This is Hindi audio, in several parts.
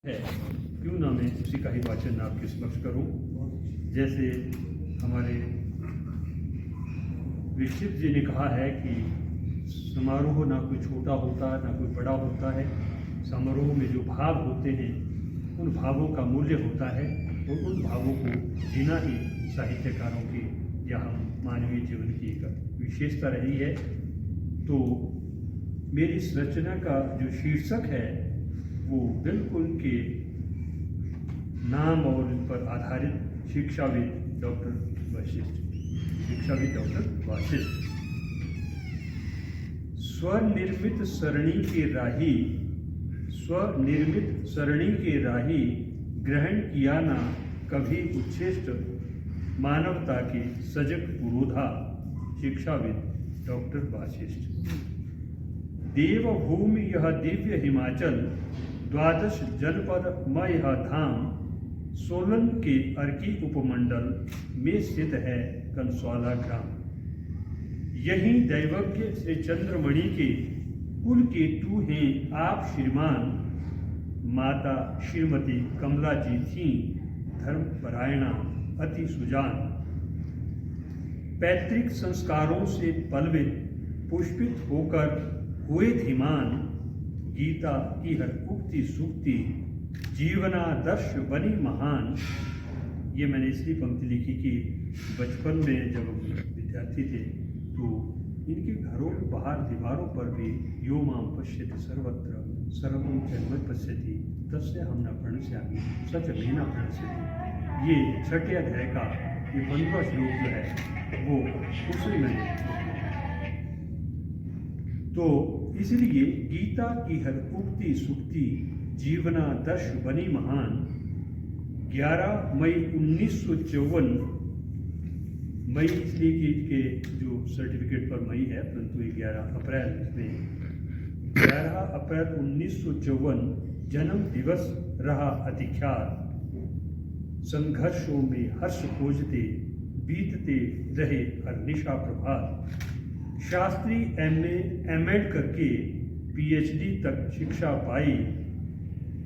है, क्यों ना मैं उसी का ही वाचन आपके समक्ष करूं। जैसे हमारे विश्व जी ने कहा है कि समारोह ना कोई छोटा होता ना कोई बड़ा होता है, समारोह में जो भाव होते हैं उन भावों का मूल्य होता है और उन भावों को जीना ही साहित्यकारों की या हम मानवीय जीवन की एक विशेषता रही है। तो मेरी इस रचना का जो शीर्षक है वो बिल्कुल के नाम और उन पर आधारित शिक्षाविद डॉक्टर वशिष्ठ। शिक्षाविद डॉक्टर वशिष्ठ स्वनिर्मित सरणी के राही ग्रहण किया ना कभी उच्छिष्ट मानवता के सजग पुरोधा। शिक्षाविद डॉक्टर वशिष्ठ। देवभूमि यह दिव्य हिमाचल, 12 जनपद में यह धाम, सोलन के अर्की उपमंडल में स्थित है कंसौला ग्राम। यहीं दैवज्ञ श्री चंद्रमणि के कुल केतु हैं आप श्रीमान। माता श्रीमती कमला जी थीं धर्मपरायणा अति सुजान। पैतृक संस्कारों से पल्वित पुष्पित होकर हुए धीमान। गीता की हर उक्ति सुक्ति जीवनादर्श बनी महान। ये मैंने इसलिए पंक्ति लिखी कि बचपन में जब विद्यार्थी थे तो इनके घरों के बाहर दीवारों पर भी यो माम पश्यति सर्वत्र सर्वं च पश्यति तस्य हम न प्रणश्यामि सच में न प्रणश्यति। ये छठे अध्याय का ये 15वां श्लोक जो है वो उसमें मैंने तो इसलिए गीता की हर उक्ति सुक्ति जीवनादर्श बनी महान। 11 मई 1954 मई इसलिए कि के जो सर्टिफिकेट पर मई है परंतु 11 अप्रैल में 11 अप्रैल 1954 जन्म दिवस रहा अतिख्यात। संघर्षों में हर्ष खोजते बीतते रहे अनिशा प्रभात। शास्त्री MA M.Ed करके PhD तक शिक्षा पाई।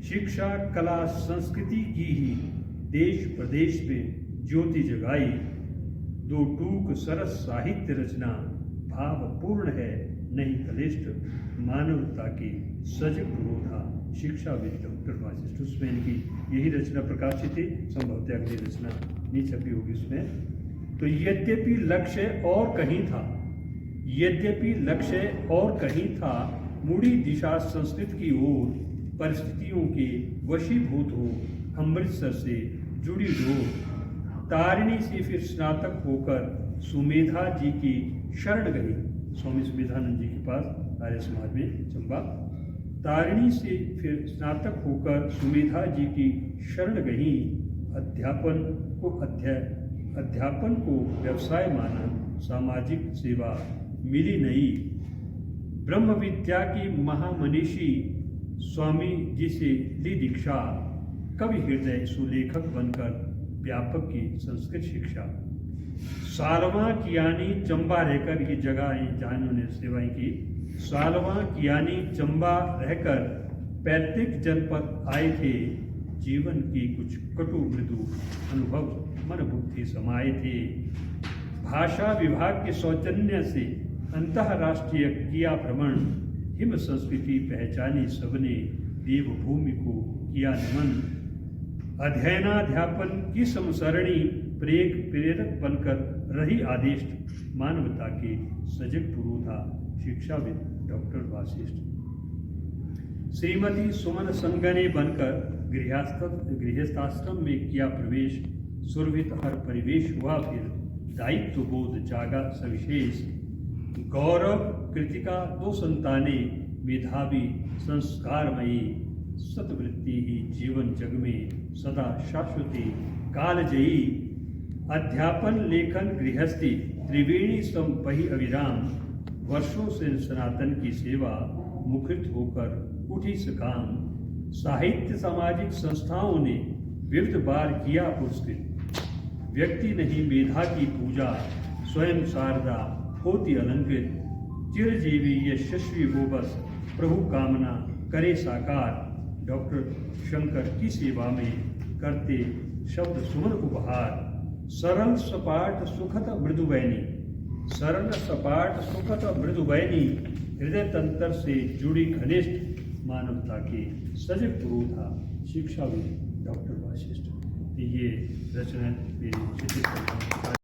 शिक्षा कला संस्कृति की ही देश प्रदेश में ज्योति जगाई। दो टूक सरस साहित्य रचना भावपूर्ण है नहीं कलिष्ठ मानवता की सजग पुरोधा। शिक्षाविद डॉक्टर वशिष्ठ। उसमें इनकी यही रचना प्रकाशित थी, संभवतः अगली रचना नहीं छपी होगी उसमें। तो यद्यपि लक्ष्य और कहीं था मुड़ी दिशा संस्कृत की ओर। परिस्थितियों के वशीभूत हो अमृतसर से जुड़ी डोर। तारिणी से फिर स्नातक होकर सुमेधा जी की शरण गई। स्वामी सुमेधानंद जी के पास आर्य समाज में चंबा। तारिणी से फिर स्नातक होकर सुमेधा जी की शरण गई। अध्यापन को व्यवसाय माना सामाजिक सेवा मिली नई। ब्रह्म विद्या की महामनीषी स्वामी जी से ली दीक्षा। कवि हृदय सुलेखक बनकर व्यापक की संस्कृत शिक्षा। सालवा कियानी चंबा रहकर ये जगह जहाँ इन्होंने सेवाएं की। सालवा कियानी चंबा रहकर पैतृक जनपद आए थे। जीवन की कुछ कटु मृदु अनुभव मन बुद्धि समाये थे। भाषा विभाग के सौजन्य से अंतर्राष्ट्रीय किया भ्रमण। हिम संस्कृति पहचानी सबने देवभूमि को किया नमन। अध्ययनाध्यापन की समसरणी प्रेरक बनकर रही आदिष्ट मानवता के सजग पुरोधा। शिक्षाविद डॉक्टर वशिष्ठ। श्रीमती सुमन संगने बनकर गृहस्थाश्रम में किया प्रवेश। सुरभित हर परिवेश हुआ फिर दायित्व बोध जागा सविशेष। गौरव कृतिका 2 संताने मेधावी संस्कारमयी। सतवृत्ति ही जीवन जग में सदा शाश्वती कालजयी। अध्यापन लेखन गृहस्थी त्रिवेणी संपही अविराम। वर्षों से सनातन की सेवा मुखरित होकर उठी सकाम। साहित्य सामाजिक संस्थाओं ने विविध बार किया पुरस्कृत। व्यक्ति नहीं मेधा की पूजा स्वयं शारदा होती अलंकृत। चिरजीवी यशस्वी हो बस प्रभु कामना करे साकार। डॉक्टर शंकर की सेवा में करते शब्द सुमन उपहार। सरल सपाट सुखद मृदुबैनी, सरल सपाट सुखद मृदुबैनी, हृदय तंत्र से जुड़ी घनिष्ठ मानवता के सजग पुरोधा शिक्षाविद डॉक्टर वाशिष्ठ। ये रचना मेरी